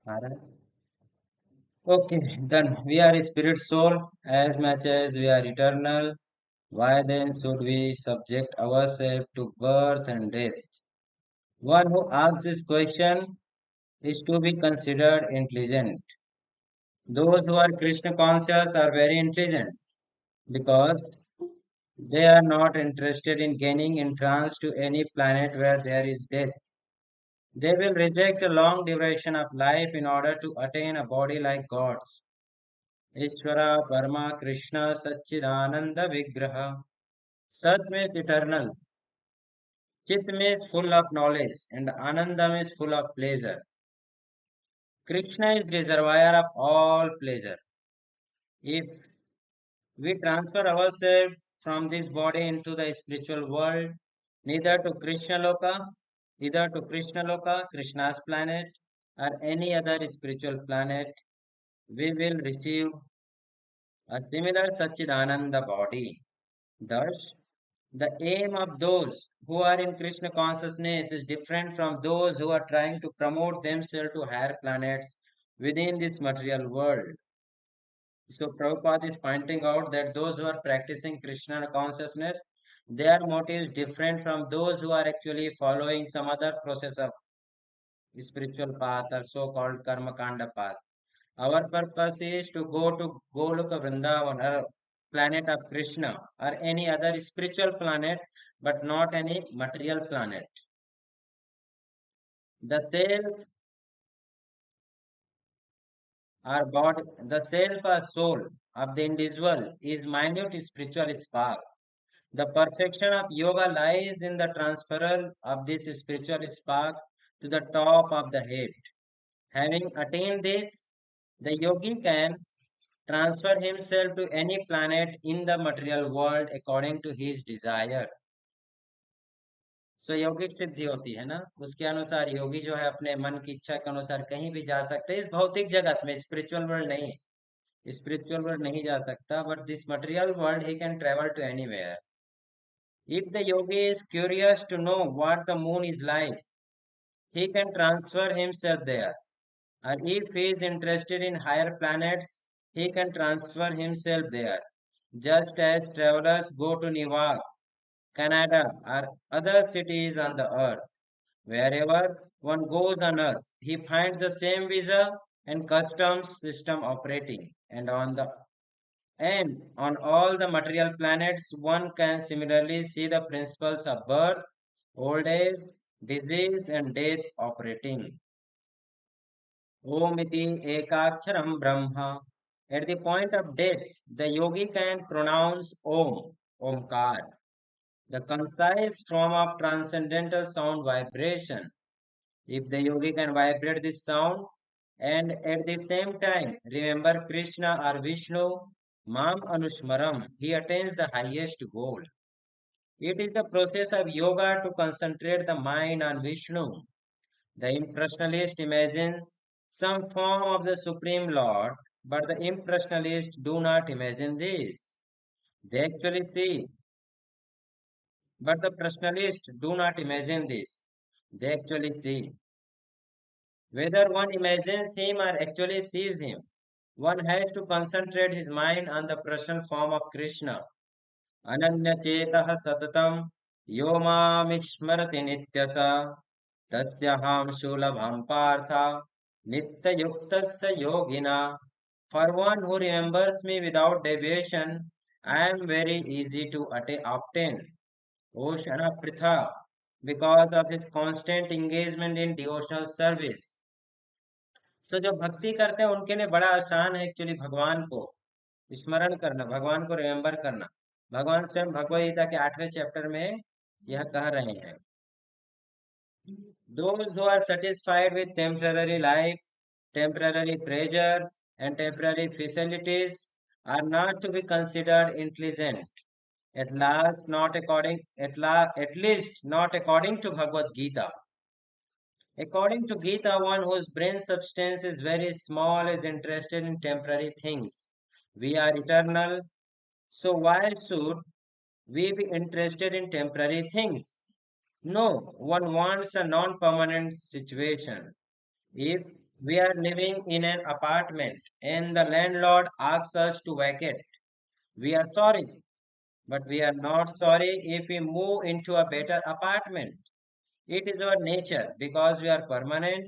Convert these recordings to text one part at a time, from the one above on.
Maharaj. Okay, then we are spirit soul as much as we are eternal. Why then should we subject ourselves to birth and death? One who asks this question is to be considered intelligent. Those who are Krishna conscious are very intelligent because they are not interested in gaining entrance to any planet where there is death. They will reject a long duration of life in order to attain a body like God's. Ishvara Parma Krishna Satchidananda Vigraha. Sat means eternal. Chit means full of knowledge and Ananda means full of pleasure. Krishna is reservoir of all pleasure. If we transfer ourselves from this body into the spiritual world, neither to Krishna Loka, either to Krishna Loka, Krishna's planet, or any other spiritual planet, we will receive a similar Satchidananda body. Thus, the aim of those who are in Krishna consciousness is different from those who are trying to promote themselves to higher planets within this material world. So Prabhupada is pointing out that those who are practicing Krishna consciousness, their motive is different from those who are actually following some other process of spiritual path or so-called karma kanda path. Our purpose is to go to Goloka Vrindavan or planet of Krishna or any other spiritual planet, but not any material planet. The self or body, the self or soul of the individual is minute spiritual spark. The perfection of yoga lies in the transferal of this spiritual spark to the top of the head. Having attained this, the yogi can transfer himself to any planet in the material world according to his desire. So योगिक सिद्धि होती है ना, उसके अनुसार योगी जो है अपने मन की इच्छा के अनुसार कहीं भी जा सकते हैं इस भौतिक जगत में, स्पिरिचुअल वर्ल्ड नहीं, स्पिरिचुअल वर्ल्ड नहीं जा सकता, बट दिस मटेरियल वर्ल्ड ही can travel to anywhere. If the yogi is curious to know what the moon is like, he can transfer himself there. And if he is interested in higher planets, he can transfer himself there. Just as travelers go to New York, Canada, or other cities on the earth. Wherever one goes on earth, he finds the same visa and customs system operating. And on all the material planets, one can similarly see the principles of birth, old age, disease, and death operating. Om iti ekaksharam brahma. At the point of death, the yogi can pronounce Om, Omkar, the concise form of transcendental sound vibration. If the yogi can vibrate this sound and at the same time remember Krishna or Vishnu, Mam Anushmaram, he attains the highest goal. It is the process of yoga to concentrate the mind on Vishnu. The impressionalists imagine some form of the Supreme Lord, but the impressionalists do not imagine this. They actually see, but the personalists do not imagine this. They actually see. Whether one imagines him or actually sees him, one has to concentrate his mind on the personal form of Krishna. Ananya chetah satatam yomamishmarati nityasa tasyaham shulabham partha nityayuktasya yogina. For one who remembers me without deviation, I am very easy to obtain. O Shana Pritha, because of his constant engagement in devotional service. सो जो भक्ति करते हैं उनके लिए बड़ा आसान है actually भगवान को स्मरण करना, भगवान को रिमेम्बर करना. भगवान स्वयं भगवद गीता के 8वें चैप्टर में यह कह रहे हैं. Those who are satisfied with temporary life, temporary pleasure, and temporary facilities are not to be considered intelligent. At least not according to Bhagavad Gita. According to Gita, one whose brain substance is very small is interested in temporary things. We are eternal, so why should we be interested in temporary things? No, one wants a non-permanent situation. If We are living in an apartment and the landlord asks us to vacate. We are sorry, but we are not sorry if we move into a better apartment. It is our nature because we are permanent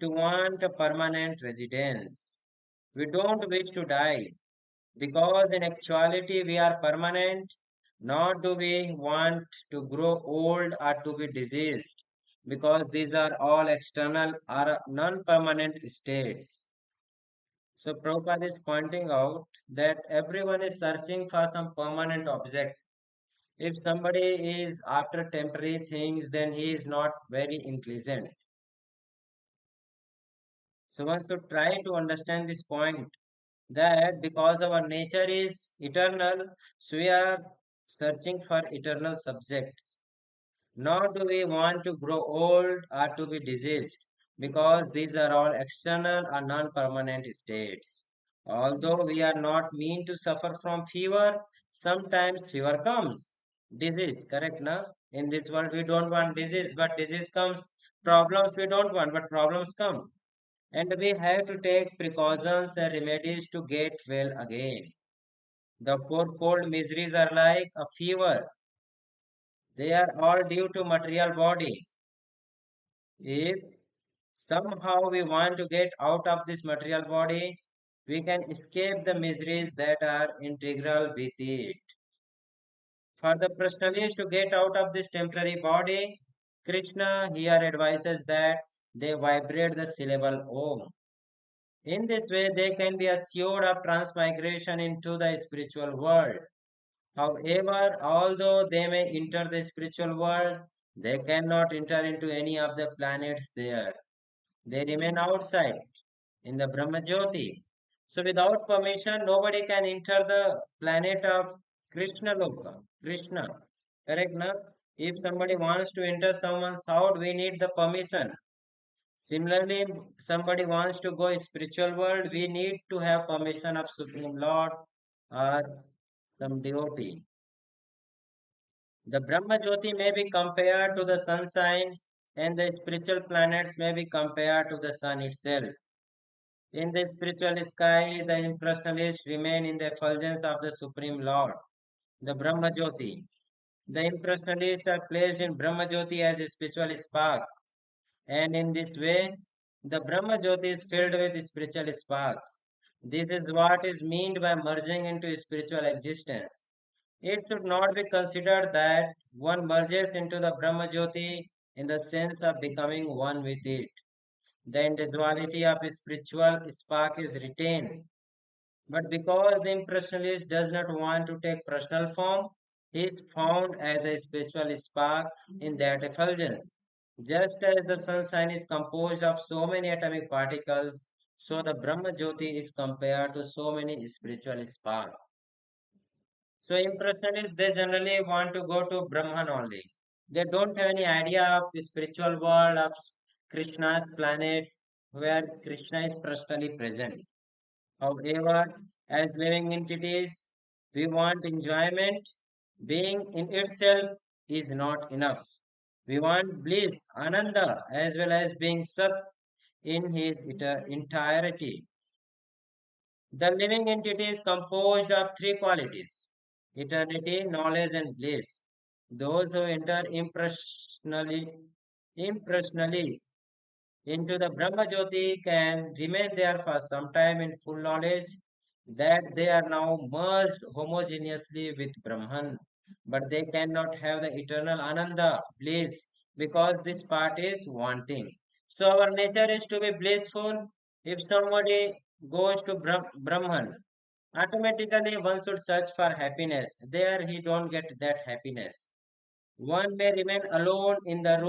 to want a permanent residence. We don't wish to die because in actuality we are permanent, nor do we want to grow old or to be diseased because these are all external or non-permanent states. So Prabhupada is pointing out that everyone is searching for some permanent object. If somebody is after temporary things, then he is not very unpleasant. So one should try to understand this point that because our nature is eternal, so we are searching for eternal subjects. Nor do we want to grow old or to be diseased, because these are all external or non-permanent states. Although we are not mean to suffer from fever, sometimes fever comes. Disease, correct, na? In this world, we don't want disease, but disease comes. Problems we don't want, but problems come. And we have to take precautions and remedies to get well again. The fourfold miseries are like a fever. They are all due to material body. If somehow we want to get out of this material body, we can escape the miseries that are integral with it. For the personalities to get out of this temporary body, Krishna here advises that they vibrate the syllable Om. In this way, they can be assured of transmigration into the spiritual world. However, although they may enter the spiritual world, they cannot enter into any of the planets there. They remain outside in the Brahmajyoti. So without permission, nobody can enter the planet of Krishna Loka. Krishna. Correct, na? If somebody wants to enter someone's house, we need the permission. Similarly, if somebody wants to go spiritual world, we need to have permission of Supreme Lord or some devotee. The Brahma Jyoti may be compared to the sunshine and the spiritual planets may be compared to the sun itself. In the spiritual sky, the impersonalists remain in the effulgence of the Supreme Lord, the Brahma Jyoti. The impersonalists are placed in Brahma Jyoti as a spiritual spark, and in this way, the Brahma Jyoti is filled with spiritual sparks. This is what is meant by merging into spiritual existence. It should not be considered that one merges into the Brahma Jyoti in the sense of becoming one with it. The individuality of a spiritual spark is retained. But because the impressionist does not want to take personal form, he is found as a spiritual spark in that effulgence. Just as the sunshine is composed of so many atomic particles, so the Brahma Jyoti is compared to so many spiritual sparks. So impressionists, they generally want to go to Brahman only. They don't have any idea of the spiritual world of Krishna's planet where Krishna is personally present. However, as living entities, we want enjoyment. Being in itself is not enough. We want bliss, ananda, as well as being sat in his entirety. The living entity is composed of three qualities: eternity, knowledge, and bliss. Those who enter impersonally into the Brahma Jyoti can remain there for some time in full knowledge that they are now merged homogeneously with Brahman. But they cannot have the eternal Ananda, bliss, because this part is wanting. So our nature is to be blissful. If somebody goes to Brahman, automatically one should search for happiness. There he don't get that happiness. One may remain alone in a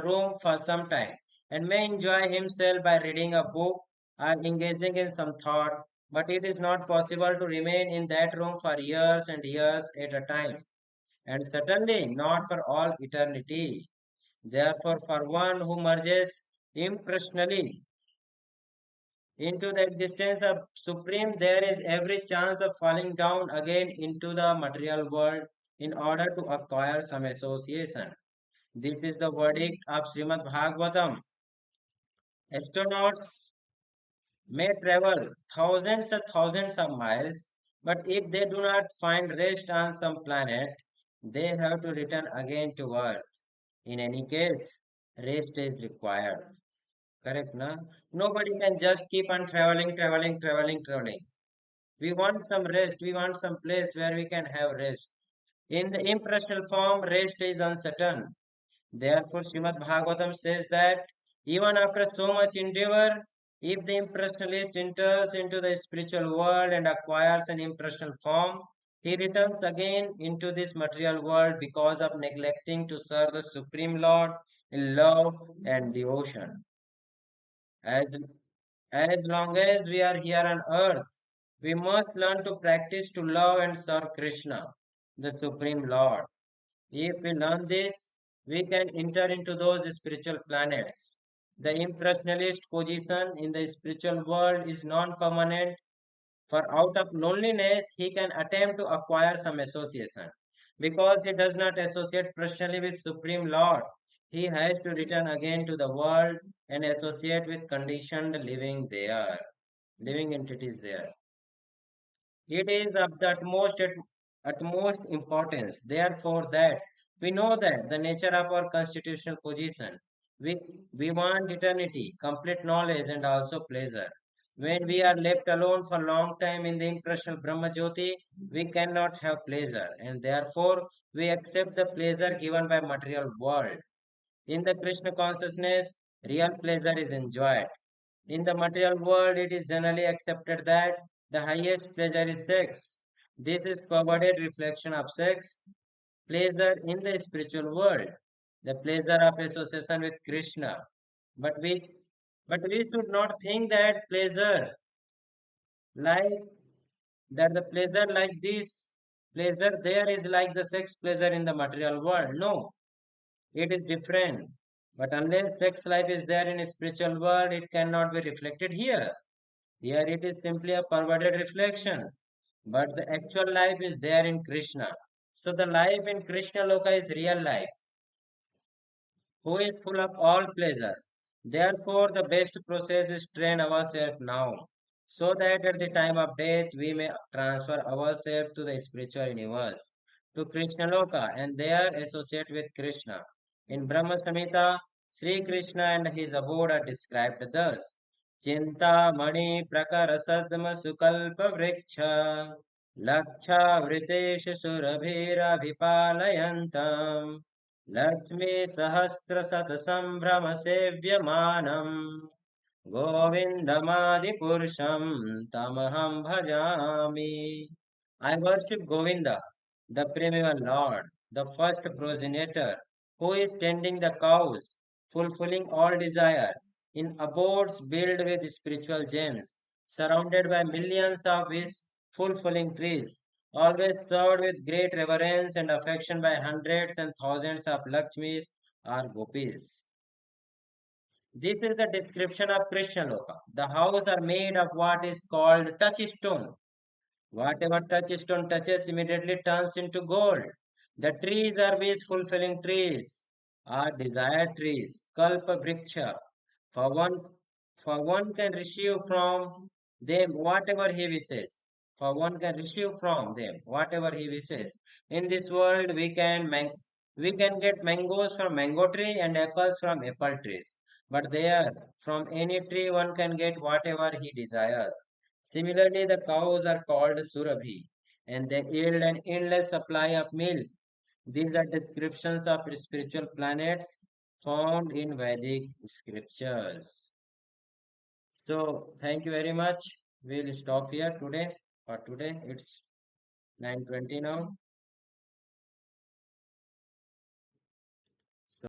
room for some time, and may enjoy himself by reading a book or engaging in some thought, but it is not possible to remain in that room for years and years at a time, and certainly not for all eternity. Therefore, for one who merges impersonally into the existence of Supreme, there is every chance of falling down again into the material world in order to acquire some association. This is the verdict of Srimad Bhagavatam. Astronauts may travel thousands of miles, but if they do not find rest on some planet, they have to return again to Earth. In any case, rest is required. Correct, na? Nobody can just keep on traveling. We want some rest. We want some place where we can have rest. In the impersonal form, rest is uncertain. Therefore, Srimad Bhagavatam says that even after so much endeavor, if the impressionalist enters into the spiritual world and acquires an impersonal form, he returns again into this material world because of neglecting to serve the Supreme Lord in love and devotion. As, as long as we are here on earth, we must learn to practice to love and serve Krishna, the Supreme Lord. If we learn this, we can enter into those spiritual planets. The impersonalist position in the spiritual world is non-permanent, for out of loneliness he can attempt to acquire some association. Because he does not associate personally with Supreme Lord, he has to return again to the world and associate with conditioned living entities there. It is of the utmost importance, therefore, that we know that the nature of our constitutional position. We, we want eternity, complete knowledge, and also pleasure. When we are left alone for a long time in the impersonal Brahma Jyoti, we cannot have pleasure, and therefore we accept the pleasure given by material world. In the Krishna consciousness, real pleasure is enjoyed. In the material world, it is generally accepted that the highest pleasure is sex. This is perverted reflection of sex, pleasure in the spiritual world, the pleasure of association with Krishna. But we but we should not think that like the pleasure like this pleasure there is like the sex pleasure in the material world. No, it is different. But unless sex life is there in a spiritual world, it cannot be reflected here. Here it is simply a perverted reflection, but the actual life is there in Krishna. So the life in Krishna Loka is real life, who is full of all pleasure. Therefore, the best process is train ourselves now, so that at the time of death we may transfer ourselves to the spiritual universe, to Krishna Loka, and there associate with Krishna. In Brahma Samhita, Sri Krishna and his abode are described thus. Chintamani prakara sadma sukalpa vriksha laksha vritesh surabhira vipalayantam Lakshmi Sahasra Satasambhrama Sevyamanam Govindamadi Purusham Tamaham Bhajami. I worship Govinda, the primeval Lord, the first progenitor, who is tending the cows, fulfilling all desire, in abodes built with spiritual gems, surrounded by millions of wish fulfilling trees, always served with great reverence and affection by hundreds and thousands of Lakshmis or Gopis. This is the description of Krishna Loka. The houses are made of what is called touchstone. Whatever touchstone touches immediately turns into gold. The trees are wish fulfilling trees, are desired trees, kalpa vriksha. For one, for one can receive from them whatever he wishes. For one can receive from them whatever he wishes. In this world, we can get mangoes from mango tree and apples from apple trees. But there, from any tree, one can get whatever he desires. Similarly, the cows are called surabhi, and they yield an endless supply of milk. These are descriptions of spiritual planets found in Vedic scriptures. So, thank you very much. We'll stop here today. For today, it's 9:20 now.